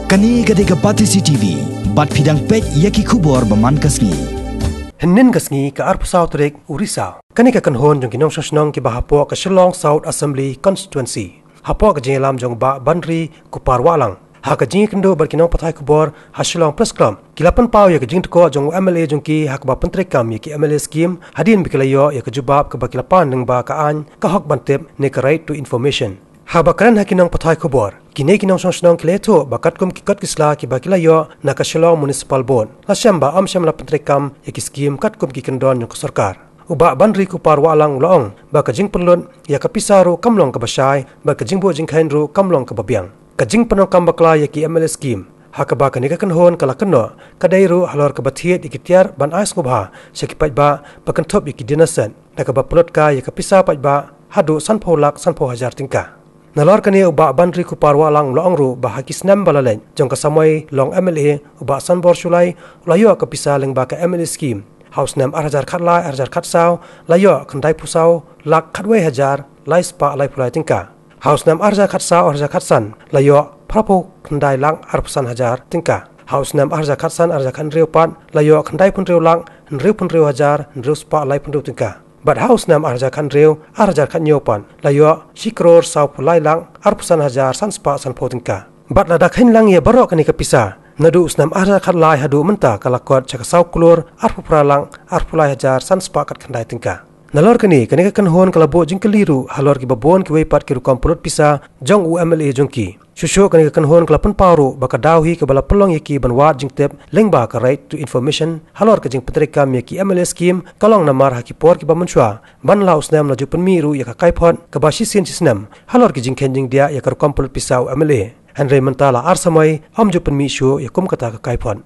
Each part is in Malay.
Kani gade ka Pati CTV, bat pidang pek yaki kubor baman kasngi. Henin kasngi ka arp South Rek Urisa. Kani ka kanhon jong Kynnoh Shnong ki bahapo ka Shnong South Assembly Constituency. Hapo ka jengelam jong ba Bandri Kupar Walang. Ha ka Jingkheiñ bar Kynnoh patai kubor ha Shlong Press Club. Kilapan pau ya ka Jingtko jong MLA jong ki ha ka ba Pyntreikam ya ki MLA scheme hadin bikilayo ya ka jubab ka ba kilapan ng ba kaan ka hok bantep ne ka right to information. Ha bakaran ha Kynnoh patai kubor. Kini Kynnoh Shnong kileto bakat kum kikat kisla ki bakilayo na ka Shlong Municipal Board. La syamba la Pyntreikam ya ki scheme kat kum ki kendon yung sarkar. Uba Bandri Kupar Walang ulang ba ka Jingpelun ya ka Pisaru kamlong ka Basay ba ka Jingbo Jingkheiñ ru kamlong ka Biang. Ka Jingpenokam bakla ya ki MLA scheme. Ha ka ba ka ni ka kanhon kala Kynnoh kadairu halor ka bathiet ikitiar ban ais ngubha sekipat ba bakantop iki dinasen na ka ba pelot ka ya ka Pisa pat ba hadu sanpo hajar tingka. Nalor kani uba Bandri Kupar Walang loong ru bah kisnam balalen jong ka samoi long MLA uba Sanbor sulai layo ka Pisa leng ba ka MLA scheme house nam arjar khatlai arjar khatsau layo khandai pusau lak khatwe hajar lai spa lai pulai tingka house nam arjar khatsau arjar khatsan layo prapo khandai lang arpusan hajar tingka house nam arjar khatsan arjar khan reu pat layo khandai pun reu lang reu pun reu hajar reu spa lai pun reu tingka. But house nam arja kan reu arja kan nyopan layo sikror sau pulai lang arpusan hajar sanspa san potingka. But lada khain lang ye barok ani ka Pisa nadu usnam arja khat lai hadu menta kalakot chaka sau kulur arpupra lang arpulai hajar sanspa kat khandai tingka. Nalor kani ka kanhon kalabo jingkeliru halor ki babon ki weipat ki Rukom pulut Pisa jong UMLA jongki. Shusho kani ka kanhon kalapan paru baka dawhi ke bala pelong yaki banwat jingtep lengba ka right to information halor ka jing Pyntreikam yaki MLA scheme kalong namar hakipor ki bamunchwa ban laus nam laju penmiru ya ka kaipon ka basisin sisnam halor ki Jingkheiñ jing dia ya ka Rukom pulut Pisa UMLA Henry mentala arsamai amju penmi shu ya kum kata ka kaipon.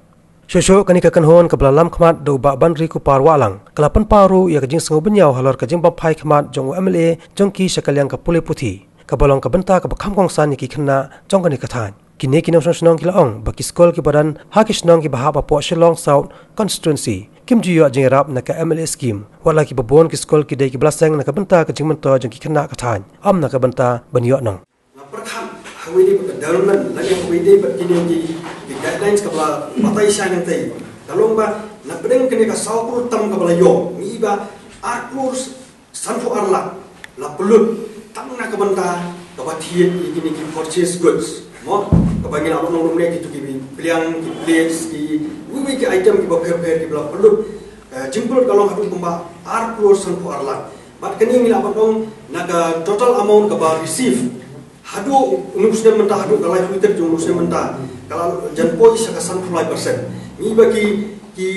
Shusho kani ka kanhon ka balalam khmat do ba Bandri Kupar Walang kalapan paru ya ka jing sengu benyau halor ka jing bampai khmat jong MLA jongki sakalyang ka pule puthi ka balong ka benta ka bakham kong san ki khna jong kani ka than kini Kynnoh Shnong ki laong ba ki skol ki badan ha ki Shnong ki bahap apo Shlong South Constituency kim jiyo jing rap na ka MLA scheme wala ki babon ki skol ki dai ki blaseng na ka benta ka jing mento jong ki khna ka than am na ka benta banyo nong Hawidi development lagi hawidi begini di guidelines kepala matai siang nanti. Kalau mbak nak berdeng kini ka saupur tam kepala yo, ni ba arkur sanfu arla, la pelut tam nak kebenta kebatia ini ki purchase goods. Mo kebangin apa nong rumah gitu ki Biang ki plates ki wiwi ki item ki baper ki bela pelut. Jingpelut kalau hadu kumba arkur sanfu arla. Bat kini ngila apa nong nak total amount keba receive. Hadu nusnya mentah hadu kalau Twitter jung nusnya mentah kalau janpoi sakasan 10%. Ni bagi ki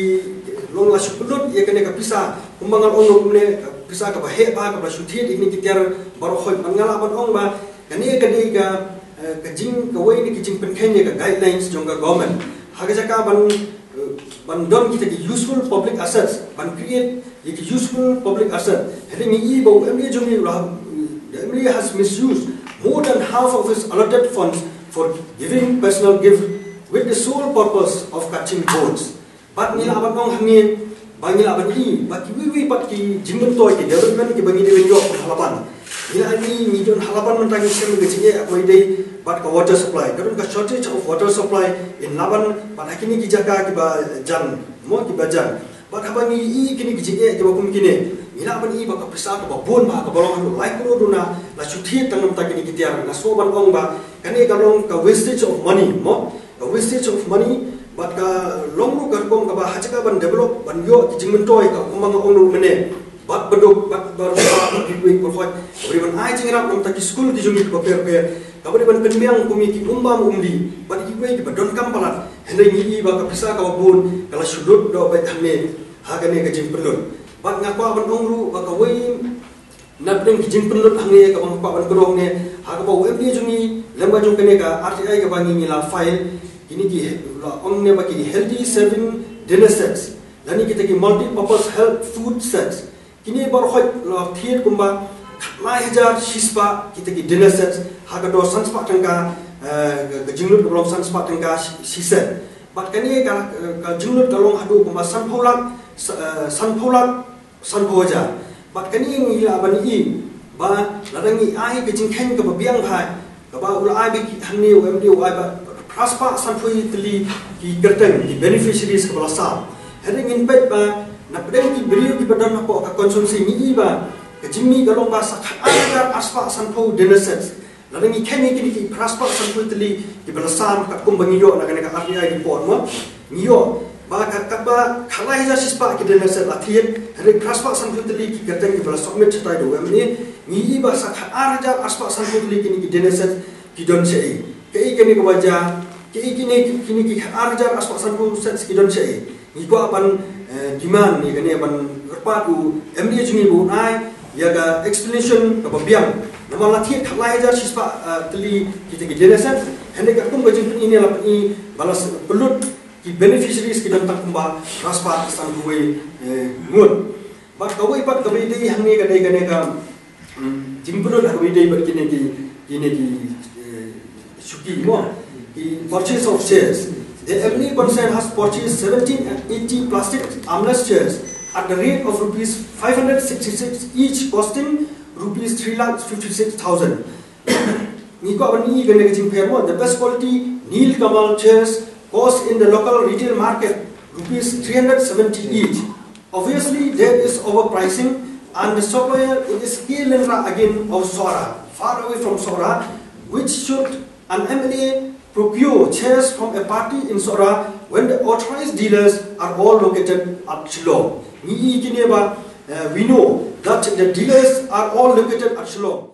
long la supelut ia kena ka Pisa kumbangan ong ne Pisa ka bahe ba ka suthi ini kitiar baru khoi mangala ban ong ba kani ka jing ka wei ni ki jing Pyntreikam ka guidelines jong ka government haga jaka ban don kita ki useful public assets ban create ki useful public asset hedi ni bo MLA jong ni MLA has misused more than half of his allotted funds for giving personal gift with the sole purpose of catching votes. But nila abang ong hangin, bangila abang ni, baki wiwi pat ki jingdom toy ki development ki bangi dewen yo halapan. Nila ni midon halapan mentang sem gejinge apoi dei but ka water supply. Karun ka shortage of water supply in Laban pat hakini ki jaga ki ba jan, mo ki ba jan. But habang i kini gejinge ki bakum kini. Nila abang i baka Pisa ka babon ba ka balong hanu like ko duna la suthi tangam ta kini kitiar na so ban ong ba kani kalong ka wastage of money mo ka wastage of money but ka long ru ka kom ka ba hachaka ban develop ban yo ki jingmen toy ka kumang ong ru mene bat bedok bat bar ba ki week por hot bri ban ai jingrap nam ta ki school ki jungi ko per ka bri ban penbiang kumi ki umbam umdi bat ki week ba don kampalat hende ni ba ka Pisa ka babon kala sudut do ba thame ha kani ka jing penun bat ngakwa ban ongru baka wei napeng ki jing penlut hangne ka bang pa ban krong ne ha ka ba web ni jungi lamba jung kene ka RTI ka bangi ni la file kini ki la ongne ba ki healthy saving dinner sets lani kita ki multi purpose health food sets kini bar hoi la thiet kumba mai hajar shispa kita ki dinner sets ha ka do sanspa tangka ka jinglut belum sanspa tangka siset bat kani ka jinglut kalong hadu kumba sanpoja bat kani ngi la ban i ba la ngi ai ke Jingkheiñ ka Biang phai ka ba ul ai bi hanni o mdi o ai ba Praspa Sanpui Tili Ki Gerteng Ki beneficiaries Kepala Sam Hari Nginpet Ba Napdeng Ki beriu Ki Badan Apa Konsumsi Ni Iba Kejimi Galong Ba Sakhat Agar Aspa Sanpu Deneset Lalu Kemi Kini Ki Praspa Sanpui Tili Ki Kepala Sam Kakum Bangiyo Naga RBI report Mo Ngiyo Ba Kakaba Kalai Hija Sispa Ki Deneset Latihan Hari Praspa Sanpui Tili Ki Gerteng Ki Kepala Sokmet Cetai Do Ni Ni Iba Sakhat Agar Aspa Sanpui Tili Kini Ki Deneset Ki Don Sei Kei kini kewajar, kei kini ki arjar aspak sanpu set sekidon cai. Ni ko apan demand ni kini apan kerpatu MDA jungi bu nai ya ga explanation apa biang. Nama latih kalai ajar sispa teli kita ki jenesan. Hendak aku ngajin ini lah ini balas pelut ki beneficiaries kita tak kumba raspa sanpu ngut. Bak kawai pat kawai dei hangi kadai ka jingpelut kawai dei berkini ki Shuki mo, the purchase of shares. The MD concern has purchased 1780 plastic armless chairs at the rate of rupees 566 each, costing rupees 3,56,000. Niko abani gane ke Jingkheiñ mo, the best quality Neel Kamal chairs cost in the local retail market rupees 370 each. Obviously, there is overpricing, and the supplier is Kilenra again of Sora, far away from Sora, which should an MLA procure chairs from a party in Sora when the authorized dealers are all located at Shnong. We know that the dealers are all located at Shnong.